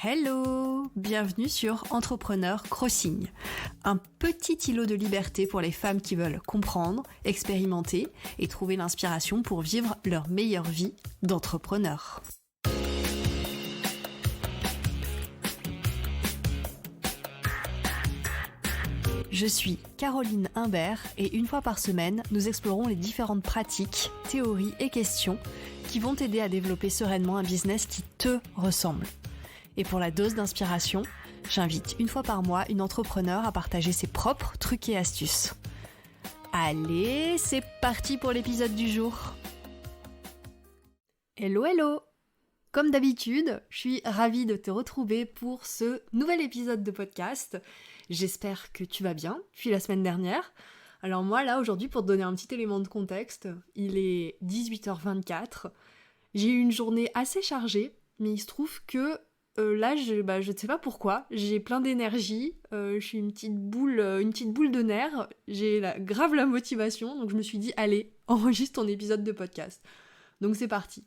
Hello! Bienvenue sur Entrepreneur Crossing, un petit îlot de liberté pour les femmes qui veulent comprendre, expérimenter et trouver l'inspiration pour vivre leur meilleure vie d'entrepreneur. Je suis Caroline Imbert et une fois par semaine, nous explorons les différentes pratiques, théories et questions qui vont t'aider à développer sereinement un business qui te ressemble. Et pour la dose d'inspiration, j'invite une fois par mois une entrepreneure à partager ses propres trucs et astuces. Allez, c'est parti pour l'épisode du jour. Hello, hello! Comme d'habitude, je suis ravie de te retrouver pour ce nouvel épisode de podcast. J'espère que tu vas bien depuis la semaine dernière. Alors moi là aujourd'hui, pour te donner un petit élément de contexte, il est 18h24. J'ai eu une journée assez chargée, mais il se trouve que là, je ne sais pas pourquoi, j'ai plein d'énergie, je suis une petite boule de nerfs, j'ai grave la motivation, donc je me suis dit, allez, enregistre ton épisode de podcast. Donc c'est parti.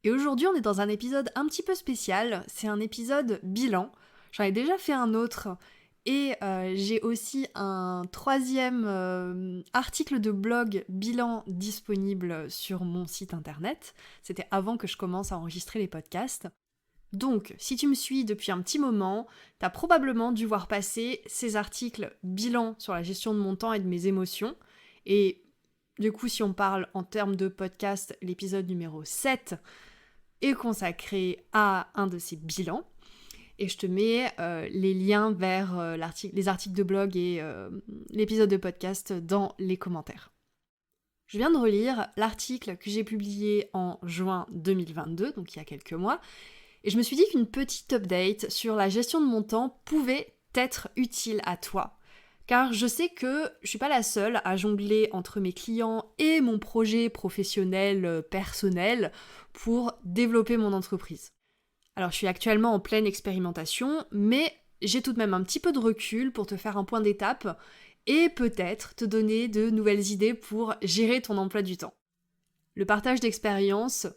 Et aujourd'hui, on est dans un épisode un petit peu spécial, c'est un épisode bilan. J'en ai déjà fait un autre, et j'ai aussi un troisième article de blog bilan disponible sur mon site internet. C'était avant que je commence à enregistrer les podcasts. Donc, si tu me suis depuis un petit moment, t'as probablement dû voir passer ces articles bilan sur la gestion de mon temps et de mes émotions. Et du coup, si on parle en termes de podcast, l'épisode numéro 7 est consacré à un de ces bilans. Et je te mets les liens vers les articles de blog et l'épisode de podcast dans les commentaires. Je viens de relire l'article que j'ai publié en juin 2022, donc il y a quelques mois, et je me suis dit qu'une petite update sur la gestion de mon temps pouvait être utile à toi. Car je sais que je suis pas la seule à jongler entre mes clients et mon projet professionnel personnel pour développer mon entreprise. Alors je suis actuellement en pleine expérimentation, mais j'ai tout de même un petit peu de recul pour te faire un point d'étape et peut-être te donner de nouvelles idées pour gérer ton emploi du temps. Le partage d'expérience,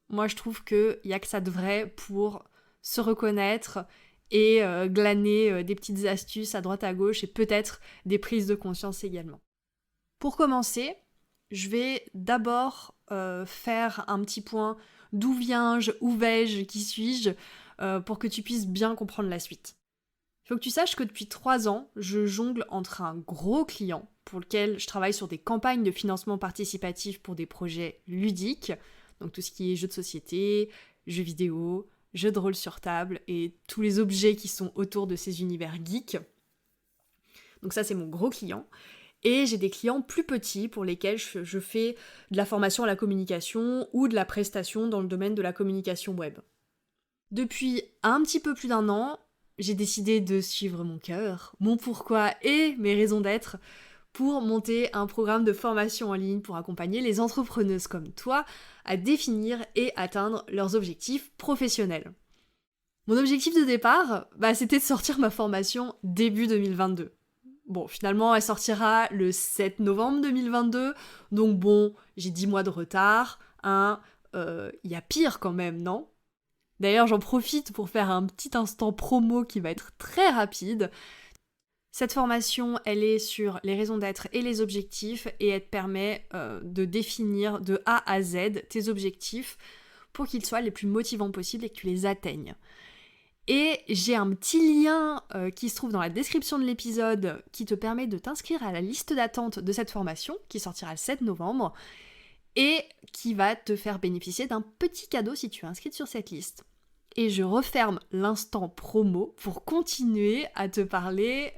moi, je trouve qu'il n'y a que ça de vrai pour se reconnaître et glaner des petites astuces à droite à gauche et peut-être des prises de conscience également. Pour commencer, je vais d'abord faire un petit point d'où viens-je, où vais-je, qui suis-je, pour que tu puisses bien comprendre la suite. Il faut que tu saches que depuis 3 ans, je jongle entre un gros client pour lequel je travaille sur des campagnes de financement participatif pour des projets ludiques, donc tout ce qui est jeux de société, jeux vidéo, jeux de rôle sur table et tous les objets qui sont autour de ces univers geeks. Donc ça, c'est mon gros client. Et j'ai des clients plus petits pour lesquels je fais de la formation à la communication ou de la prestation dans le domaine de la communication web. Depuis un petit peu plus d'1 an, j'ai décidé de suivre mon cœur, mon pourquoi et mes raisons d'être pour monter un programme de formation en ligne pour accompagner les entrepreneuses comme toi à définir et atteindre leurs objectifs professionnels. Mon objectif de départ, c'était de sortir ma formation début 2022. Bon, finalement, elle sortira le 7 novembre 2022, donc bon, j'ai 10 mois de retard, y a pire quand même, non ? D'ailleurs, j'en profite pour faire un petit instant promo qui va être très rapide. Cette formation, elle est sur les raisons d'être et les objectifs et elle te permet de définir de A à Z tes objectifs pour qu'ils soient les plus motivants possibles et que tu les atteignes. Et j'ai un petit lien qui se trouve dans la description de l'épisode qui te permet de t'inscrire à la liste d'attente de cette formation qui sortira le 7 novembre et qui va te faire bénéficier d'un petit cadeau si tu es inscrite sur cette liste. Et je referme l'instant promo pour continuer à te parler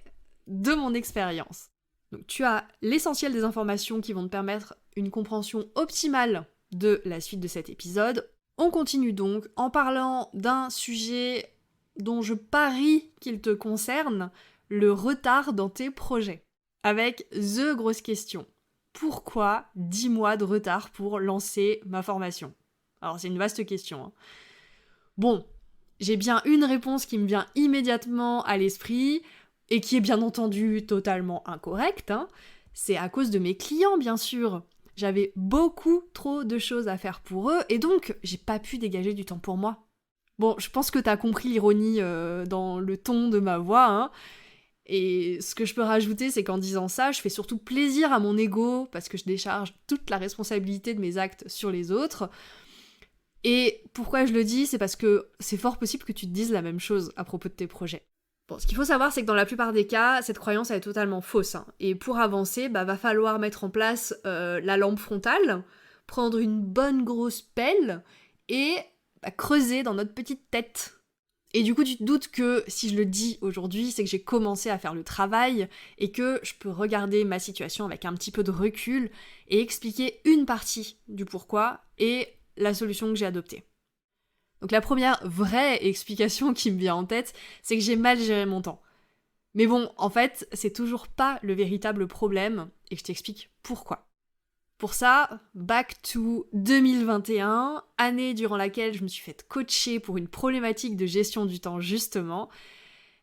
de mon expérience. Donc tu as l'essentiel des informations qui vont te permettre une compréhension optimale de la suite de cet épisode. On continue donc en parlant d'un sujet dont je parie qu'il te concerne, le retard dans tes projets. Avec the grosse question. Pourquoi 10 mois de retard pour lancer ma formation ? Alors c'est une vaste question. Bon, j'ai bien une réponse qui me vient immédiatement à l'esprit, et qui est bien entendu totalement incorrecte, c'est à cause de mes clients bien sûr. J'avais beaucoup trop de choses à faire pour eux, et donc j'ai pas pu dégager du temps pour moi. Bon, je pense que t'as compris l'ironie dans le ton de ma voix, hein. Et ce que je peux rajouter, c'est qu'en disant ça, je fais surtout plaisir à mon ego, parce que je décharge toute la responsabilité de mes actes sur les autres. Et pourquoi je le dis, c'est parce que c'est fort possible que tu te dises la même chose à propos de tes projets. Bon, ce qu'il faut savoir, c'est que dans la plupart des cas, cette croyance elle est totalement fausse, hein. Et pour avancer, va falloir mettre en place la lampe frontale, prendre une bonne grosse pelle et creuser dans notre petite tête. Et du coup, tu te doutes que si je le dis aujourd'hui, c'est que j'ai commencé à faire le travail et que je peux regarder ma situation avec un petit peu de recul et expliquer une partie du pourquoi et la solution que j'ai adoptée. Donc la première vraie explication qui me vient en tête, c'est que j'ai mal géré mon temps. Mais bon, en fait, c'est toujours pas le véritable problème et je t'explique pourquoi. Pour ça, back to 2021, année durant laquelle je me suis fait coacher pour une problématique de gestion du temps justement.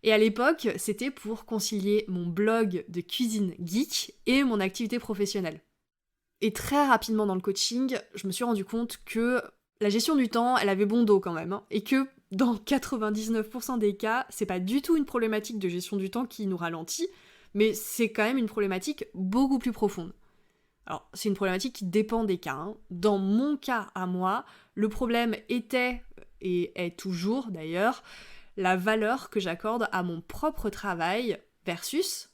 Et à l'époque, c'était pour concilier mon blog de cuisine geek et mon activité professionnelle. Et très rapidement dans le coaching, je me suis rendu compte que la gestion du temps, elle avait bon dos quand même, hein, et que dans 99% des cas, c'est pas du tout une problématique de gestion du temps qui nous ralentit, mais c'est quand même une problématique beaucoup plus profonde. Alors, c'est une problématique qui dépend des cas, hein. Dans mon cas à moi, le problème était, et est toujours d'ailleurs, la valeur que j'accorde à mon propre travail versus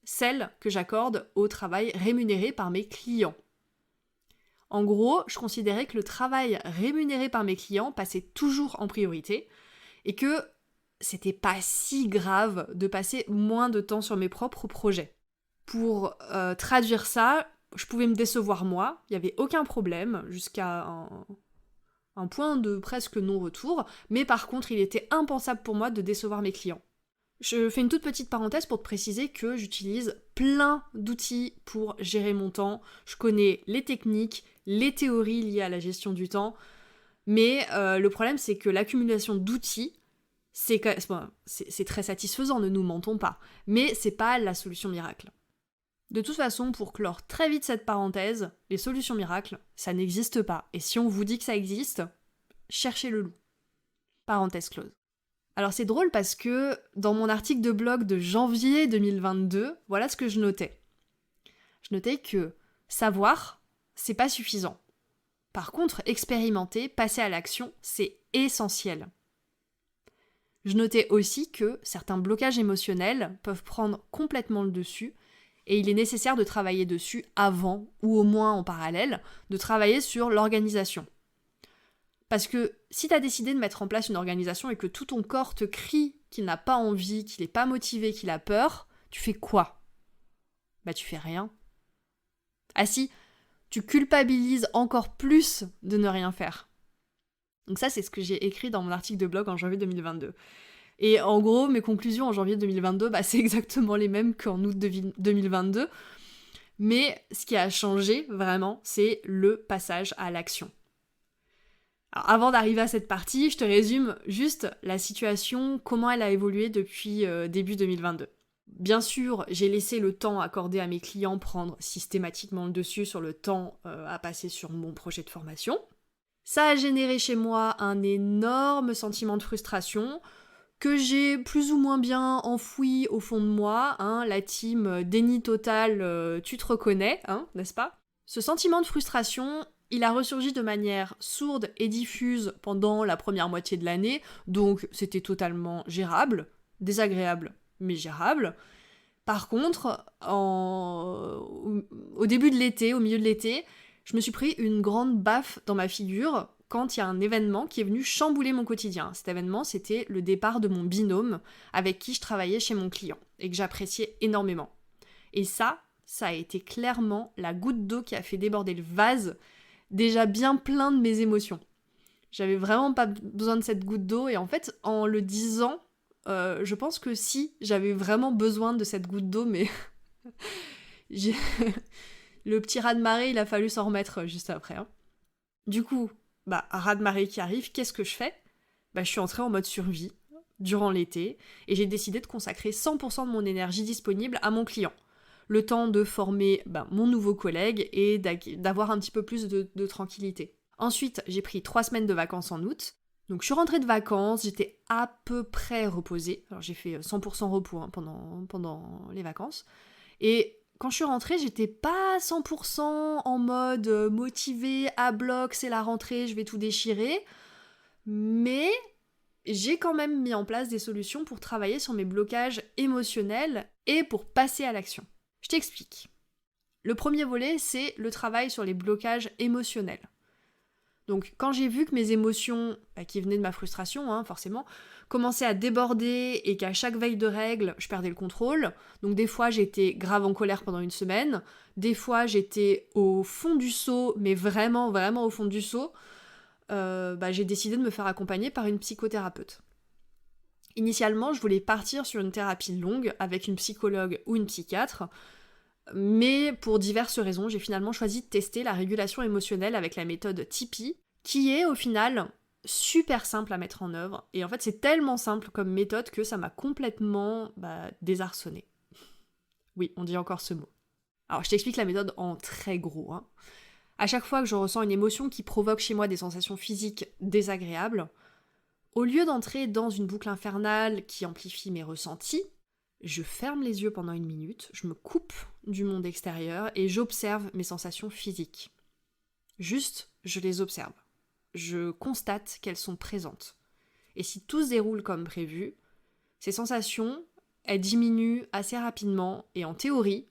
celle que j'accorde au travail rémunéré par mes clients. En gros, je considérais que le travail rémunéré par mes clients passait toujours en priorité et que c'était pas si grave de passer moins de temps sur mes propres projets. Pour traduire ça, je pouvais me décevoir moi, il n'y avait aucun problème, jusqu'à un point de presque non-retour, mais par contre, il était impensable pour moi de décevoir mes clients. Je fais une toute petite parenthèse pour te préciser que j'utilise plein d'outils pour gérer mon temps. Je connais les techniques, les théories liées à la gestion du temps, mais le problème c'est que l'accumulation d'outils, c'est très satisfaisant, ne nous mentons pas, mais c'est pas la solution miracle. De toute façon, pour clore très vite cette parenthèse, les solutions miracles, ça n'existe pas. Et si on vous dit que ça existe, cherchez le loup. Parenthèse close. Alors c'est drôle parce que dans mon article de blog de janvier 2022, voilà ce que je notais. Je notais que savoir, c'est pas suffisant. Par contre, expérimenter, passer à l'action, c'est essentiel. Je notais aussi que certains blocages émotionnels peuvent prendre complètement le dessus et il est nécessaire de travailler dessus avant, ou au moins en parallèle, de travailler sur l'organisation. Parce que si tu as décidé de mettre en place une organisation et que tout ton corps te crie qu'il n'a pas envie, qu'il n'est pas motivé, qu'il a peur, tu fais quoi ? Tu fais rien. Ah si, tu culpabilises encore plus de ne rien faire. Donc ça, c'est ce que j'ai écrit dans mon article de blog en janvier 2022. Et en gros, mes conclusions en janvier 2022, c'est exactement les mêmes qu'en août 2022. Mais ce qui a changé, vraiment, c'est le passage à l'action. Alors, avant d'arriver à cette partie, je te résume juste la situation, comment elle a évolué depuis début 2022. Bien sûr, j'ai laissé le temps accordé à mes clients prendre systématiquement le dessus sur le temps à passer sur mon projet de formation. Ça a généré chez moi un énorme sentiment de frustration que j'ai plus ou moins bien enfoui au fond de moi, hein, la team déni total, tu te reconnais, hein, n'est-ce pas ? Ce sentiment de frustration, il a ressurgi de manière sourde et diffuse pendant la première moitié de l'année, donc c'était totalement gérable, désagréable, mais gérable. Par contre, au début de l'été, au milieu de l'été, je me suis pris une grande baffe dans ma figure quand il y a un événement qui est venu chambouler mon quotidien. Cet événement, c'était le départ de mon binôme avec qui je travaillais chez mon client et que j'appréciais énormément. Et ça a été clairement la goutte d'eau qui a fait déborder le vase déjà bien plein de mes émotions. J'avais vraiment pas besoin de cette goutte d'eau et en fait, en le disant, je pense que si, j'avais vraiment besoin de cette goutte d'eau, mais le petit raz-de-marée, il a fallu s'en remettre juste après. Hein. Du coup, raz-de-marée qui arrive, qu'est-ce que je fais ? Je suis entrée en mode survie durant l'été et j'ai décidé de consacrer 100% de mon énergie disponible à mon client. Le temps de former mon nouveau collègue et d'avoir un petit peu plus de tranquillité. Ensuite, j'ai pris 3 semaines de vacances en août. Donc je suis rentrée de vacances, j'étais à peu près reposée. Alors j'ai fait 100% repos pendant les vacances. Et quand je suis rentrée, j'étais pas 100% en mode motivée, à bloc, c'est la rentrée, je vais tout déchirer. Mais j'ai quand même mis en place des solutions pour travailler sur mes blocages émotionnels et pour passer à l'action. Je t'explique. Le premier volet, c'est le travail sur les blocages émotionnels. Donc quand j'ai vu que mes émotions, qui venaient de ma frustration, forcément, commençaient à déborder et qu'à chaque veille de règle, je perdais le contrôle, donc des fois j'étais grave en colère pendant une semaine, des fois j'étais au fond du seau, mais vraiment, vraiment au fond du seau, j'ai décidé de me faire accompagner par une psychothérapeute. Initialement, je voulais partir sur une thérapie longue avec une psychologue ou une psychiatre, mais pour diverses raisons, j'ai finalement choisi de tester la régulation émotionnelle avec la méthode Tipeee, qui est au final super simple à mettre en œuvre. Et en fait, c'est tellement simple comme méthode que ça m'a complètement désarçonnée. Oui, on dit encore ce mot. Alors, je t'explique la méthode en très gros. À chaque fois que je ressens une émotion qui provoque chez moi des sensations physiques désagréables, au lieu d'entrer dans une boucle infernale qui amplifie mes ressentis, je ferme les yeux pendant 1 minute, je me coupe du monde extérieur et j'observe mes sensations physiques. Juste, je les observe. Je constate qu'elles sont présentes. Et si tout se déroule comme prévu, ces sensations, elles diminuent assez rapidement et en théorie,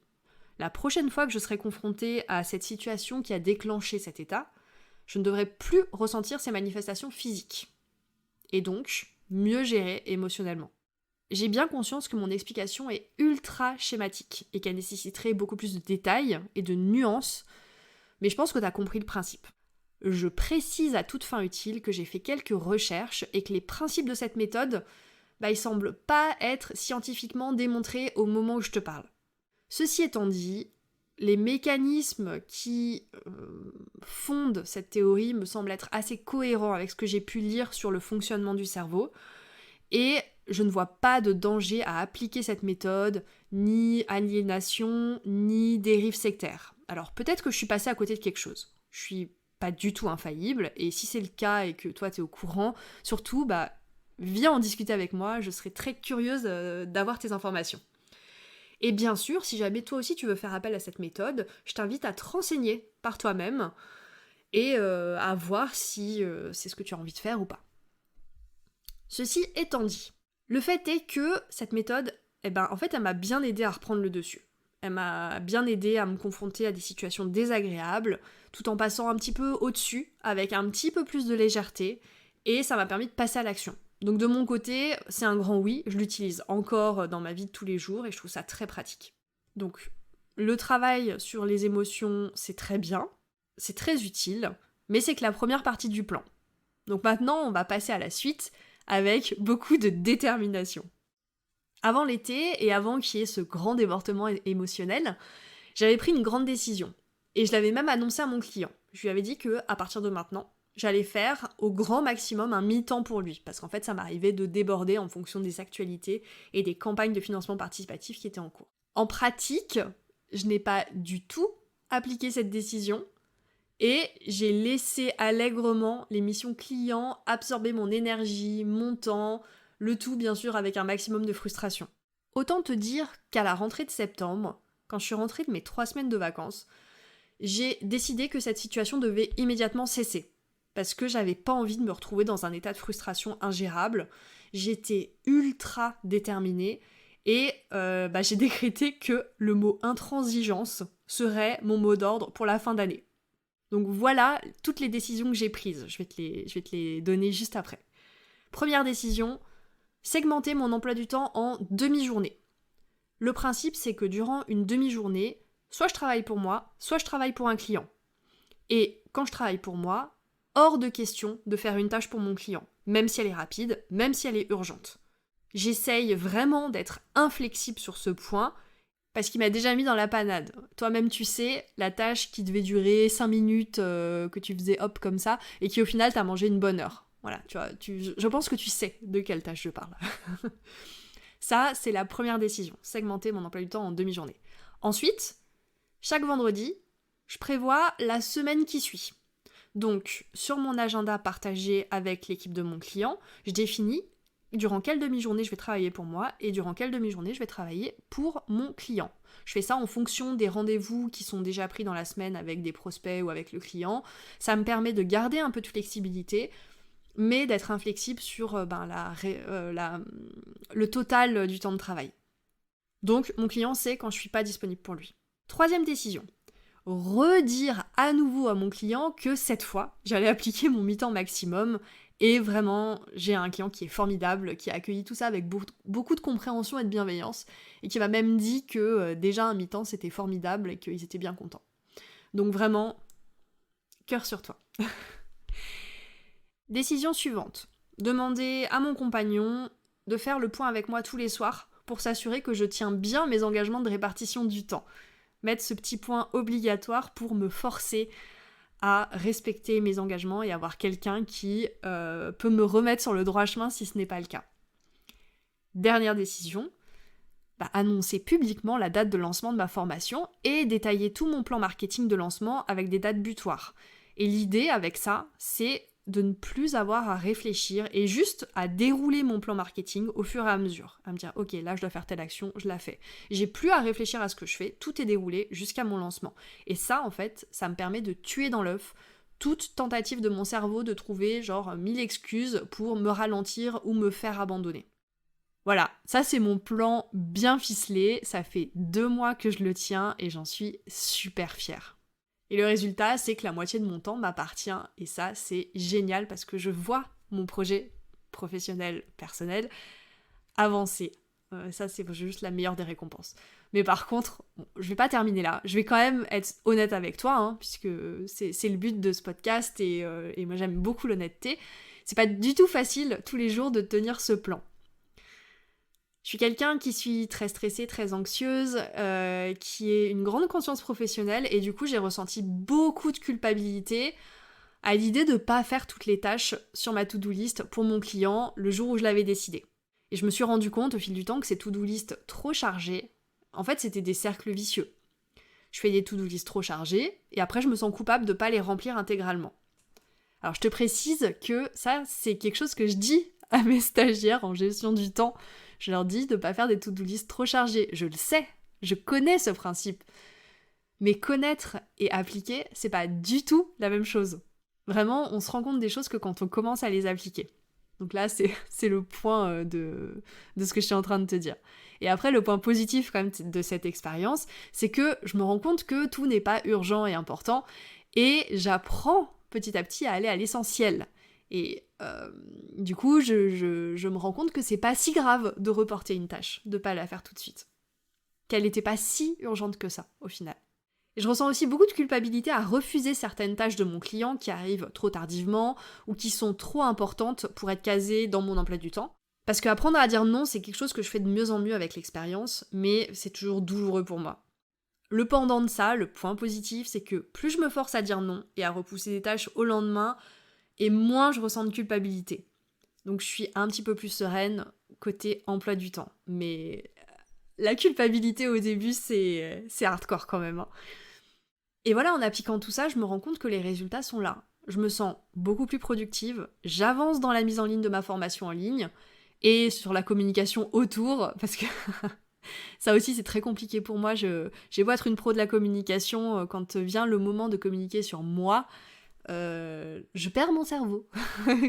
la prochaine fois que je serai confrontée à cette situation qui a déclenché cet état, je ne devrais plus ressentir ces manifestations physiques. Et donc, mieux gérer émotionnellement. J'ai bien conscience que mon explication est ultra schématique et qu'elle nécessiterait beaucoup plus de détails et de nuances, mais je pense que tu as compris le principe. Je précise à toute fin utile que j'ai fait quelques recherches et que les principes de cette méthode, ils semblent pas être scientifiquement démontrés au moment où je te parle. Ceci étant dit, les mécanismes qui fondent cette théorie me semblent être assez cohérents avec ce que j'ai pu lire sur le fonctionnement du cerveau, et je ne vois pas de danger à appliquer cette méthode, ni aliénation, ni dérive sectaire. Alors peut-être que je suis passée à côté de quelque chose. Je suis pas du tout infaillible, et si c'est le cas et que toi t'es au courant, surtout, viens en discuter avec moi, je serais très curieuse d'avoir tes informations. Et bien sûr, si jamais toi aussi tu veux faire appel à cette méthode, je t'invite à te renseigner par toi-même et à voir si c'est ce que tu as envie de faire ou pas. Ceci étant dit, le fait est que cette méthode, en fait, elle m'a bien aidé à reprendre le dessus. Elle m'a bien aidé à me confronter à des situations désagréables, tout en passant un petit peu au-dessus, avec un petit peu plus de légèreté, et ça m'a permis de passer à l'action. Donc de mon côté, c'est un grand oui, je l'utilise encore dans ma vie de tous les jours, et je trouve ça très pratique. Donc, le travail sur les émotions, c'est très bien, c'est très utile, mais c'est que la première partie du plan. Donc maintenant, on va passer à la suite, avec beaucoup de détermination. Avant l'été, et avant qu'il y ait ce grand débordement émotionnel, j'avais pris une grande décision. Et je l'avais même annoncé à mon client. Je lui avais dit que à partir de maintenant, j'allais faire au grand maximum un mi-temps pour lui. Parce qu'en fait, ça m'arrivait de déborder en fonction des actualités et des campagnes de financement participatif qui étaient en cours. En pratique, je n'ai pas du tout appliqué cette décision. Et j'ai laissé allègrement les missions clients absorber mon énergie, mon temps, le tout bien sûr avec un maximum de frustration. Autant te dire qu'à la rentrée de septembre, quand je suis rentrée de mes 3 semaines de vacances, j'ai décidé que cette situation devait immédiatement cesser. Parce que j'avais pas envie de me retrouver dans un état de frustration ingérable. J'étais ultra déterminée et j'ai décrété que le mot intransigeance serait mon mot d'ordre pour la fin d'année. Donc voilà toutes les décisions que j'ai prises. Je vais te les donner juste après. Première décision, segmenter mon emploi du temps en demi-journée. Le principe, c'est que durant une demi-journée, soit je travaille pour moi, soit je travaille pour un client. Et quand je travaille pour moi, hors de question de faire une tâche pour mon client, même si elle est rapide, même si elle est urgente. J'essaye vraiment d'être inflexible sur ce point, parce qu'il m'a déjà mis dans la panade. Toi-même, tu sais, la tâche qui devait durer 5 minutes, que tu faisais hop comme ça, et qui au final t'a mangé une bonne heure. Voilà, tu vois, je pense que tu sais de quelle tâche je parle. Ça, c'est la première décision, segmenter mon emploi du temps en demi-journée. Ensuite, chaque vendredi, je prévois la semaine qui suit. Donc, sur mon agenda partagé avec l'équipe de mon client, je définis durant quelle demi-journée je vais travailler pour moi et durant quelle demi-journée je vais travailler pour mon client. Je fais ça en fonction des rendez-vous qui sont déjà pris dans la semaine avec des prospects ou avec le client. Ça me permet de garder un peu de flexibilité, mais d'être inflexible sur le total du temps de travail. Donc, mon client sait quand je suis pas disponible pour lui. Troisième décision. Redire à nouveau à mon client que cette fois, j'allais appliquer mon mi-temps maximum. Et vraiment, j'ai un client qui est formidable, qui a accueilli tout ça avec beaucoup de compréhension et de bienveillance, et qui m'a même dit que déjà un mi-temps c'était formidable et qu'ils étaient bien contents. Donc vraiment, cœur sur toi. Décision suivante. Demander à mon compagnon de faire le point avec moi tous les soirs pour s'assurer que je tiens bien mes engagements de répartition du temps. Mettre ce petit point obligatoire pour me forcer à respecter mes engagements et avoir quelqu'un qui peut me remettre sur le droit chemin si ce n'est pas le cas. Dernière décision, annoncer publiquement la date de lancement de ma formation et détailler tout mon plan marketing de lancement avec des dates butoirs. Et l'idée avec ça, c'est de ne plus avoir à réfléchir et juste à dérouler mon plan marketing au fur et à mesure. À me dire, ok, là je dois faire telle action, je la fais. J'ai plus à réfléchir à ce que je fais, tout est déroulé jusqu'à mon lancement. Et ça, en fait, ça me permet de tuer dans l'œuf toute tentative de mon cerveau de trouver genre 1000 excuses pour me ralentir ou me faire abandonner. Voilà, ça c'est mon plan bien ficelé, ça fait 2 mois que je le tiens et j'en suis super fière. Et le résultat, c'est que la moitié de mon temps m'appartient, et ça, c'est génial parce que je vois mon projet professionnel, personnel, avancer. Ça, c'est juste la meilleure des récompenses. Mais par contre, je vais pas terminer là. Je vais quand même être honnête avec toi, puisque c'est le but de ce podcast, et moi j'aime beaucoup l'honnêteté. C'est pas du tout facile tous les jours de tenir ce plan. Je suis quelqu'un qui suis très stressée, très anxieuse, qui ait une grande conscience professionnelle, et du coup j'ai ressenti beaucoup de culpabilité à l'idée de pas faire toutes les tâches sur ma to-do list pour mon client le jour où je l'avais décidé. Et je me suis rendu compte au fil du temps que ces to-do list trop chargées, en fait c'était des cercles vicieux. Je fais des to-do list trop chargées, et après je me sens coupable de pas les remplir intégralement. Alors je te précise que ça c'est quelque chose que je dis à mes stagiaires en gestion du temps. Je leur dis de ne pas faire des to-do list trop chargées. Je le sais, je connais ce principe. Mais connaître et appliquer, c'est pas du tout la même chose. Vraiment, on se rend compte des choses que quand on commence à les appliquer. Donc là, c'est le point de ce que je suis en train de te dire. Et après, le point positif quand même de cette expérience, c'est que je me rends compte que tout n'est pas urgent et important, et j'apprends petit à petit à aller à l'essentiel. Et du coup, je me rends compte que c'est pas si grave de reporter une tâche, de pas la faire tout de suite. Qu'elle n'était pas si urgente que ça, au final. Et je ressens aussi beaucoup de culpabilité à refuser certaines tâches de mon client qui arrivent trop tardivement ou qui sont trop importantes pour être casées dans mon emploi du temps. Parce qu'apprendre à dire non, c'est quelque chose que je fais de mieux en mieux avec l'expérience, mais c'est toujours douloureux pour moi. Le pendant de ça, le point positif, c'est que plus je me force à dire non et à repousser des tâches au lendemain, et moins je ressens de culpabilité. Donc je suis un petit peu plus sereine côté emploi du temps. Mais la culpabilité au début, c'est hardcore quand même. Et voilà, en appliquant tout ça, je me rends compte que les résultats sont là. Je me sens beaucoup plus productive, j'avance dans la mise en ligne de ma formation en ligne, et sur la communication autour, parce que ça aussi c'est très compliqué pour moi. J'ai beau être une pro de la communication, quand vient le moment de communiquer sur moi, je perds mon cerveau,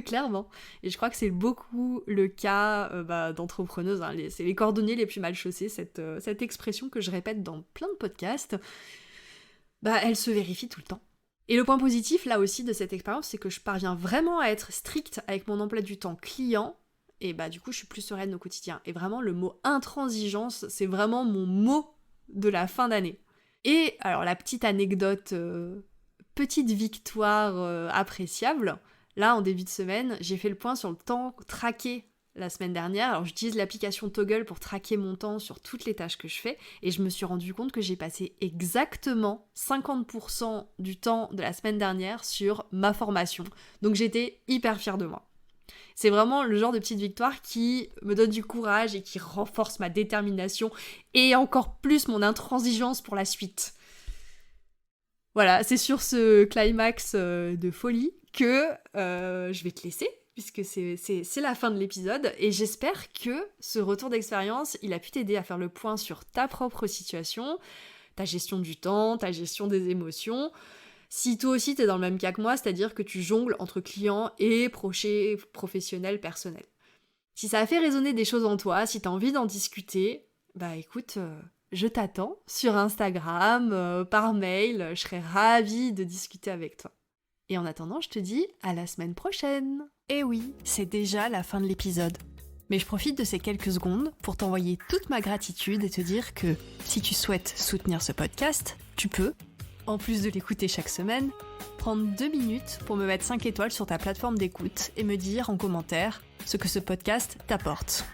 clairement. Et je crois que c'est beaucoup le cas d'entrepreneuses. C'est les cordonniers les plus mal chaussés, cette expression que je répète dans plein de podcasts. Elle se vérifie tout le temps. Et le point positif, là aussi, de cette expérience, c'est que je parviens vraiment à être stricte avec mon emploi du temps client, et du coup, je suis plus sereine au quotidien. Et vraiment, le mot intransigeance, c'est vraiment mon mot de la fin d'année. Et alors, la petite anecdote... petite victoire appréciable. Là, en début de semaine, j'ai fait le point sur le temps traqué la semaine dernière. Alors, j'utilise l'application Toggle pour traquer mon temps sur toutes les tâches que je fais, et je me suis rendu compte que j'ai passé exactement 50% du temps de la semaine dernière sur ma formation. Donc, j'étais hyper fière de moi. C'est vraiment le genre de petite victoire qui me donne du courage et qui renforce ma détermination et encore plus mon intransigeance pour la suite. Voilà, c'est sur ce climax de folie que je vais te laisser, puisque c'est la fin de l'épisode, et j'espère que ce retour d'expérience, il a pu t'aider à faire le point sur ta propre situation, ta gestion du temps, ta gestion des émotions. Si toi aussi t'es dans le même cas que moi, c'est-à-dire que tu jongles entre clients et projets professionnels, personnels. Si ça a fait résonner des choses en toi, si t'as envie d'en discuter, bah écoute, je t'attends sur Instagram, par mail, je serai ravie de discuter avec toi. Et en attendant, je te dis à la semaine prochaine. Et oui, c'est déjà la fin de l'épisode. Mais je profite de ces quelques secondes pour t'envoyer toute ma gratitude et te dire que si tu souhaites soutenir ce podcast, tu peux, en plus de l'écouter chaque semaine, prendre 2 minutes pour me mettre 5 étoiles sur ta plateforme d'écoute et me dire en commentaire ce que ce podcast t'apporte.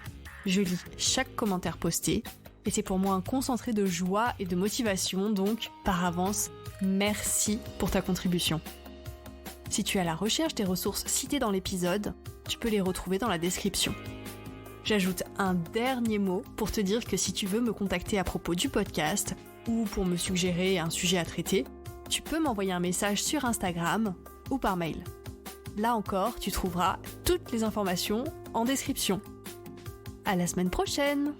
Je lis chaque commentaire posté et c'est pour moi un concentré de joie et de motivation, donc par avance, merci pour ta contribution. Si tu es à la recherche des ressources citées dans l'épisode, tu peux les retrouver dans la description. J'ajoute un dernier mot pour te dire que si tu veux me contacter à propos du podcast ou pour me suggérer un sujet à traiter, tu peux m'envoyer un message sur Instagram ou par mail. Là encore, tu trouveras toutes les informations en description. À la semaine prochaine!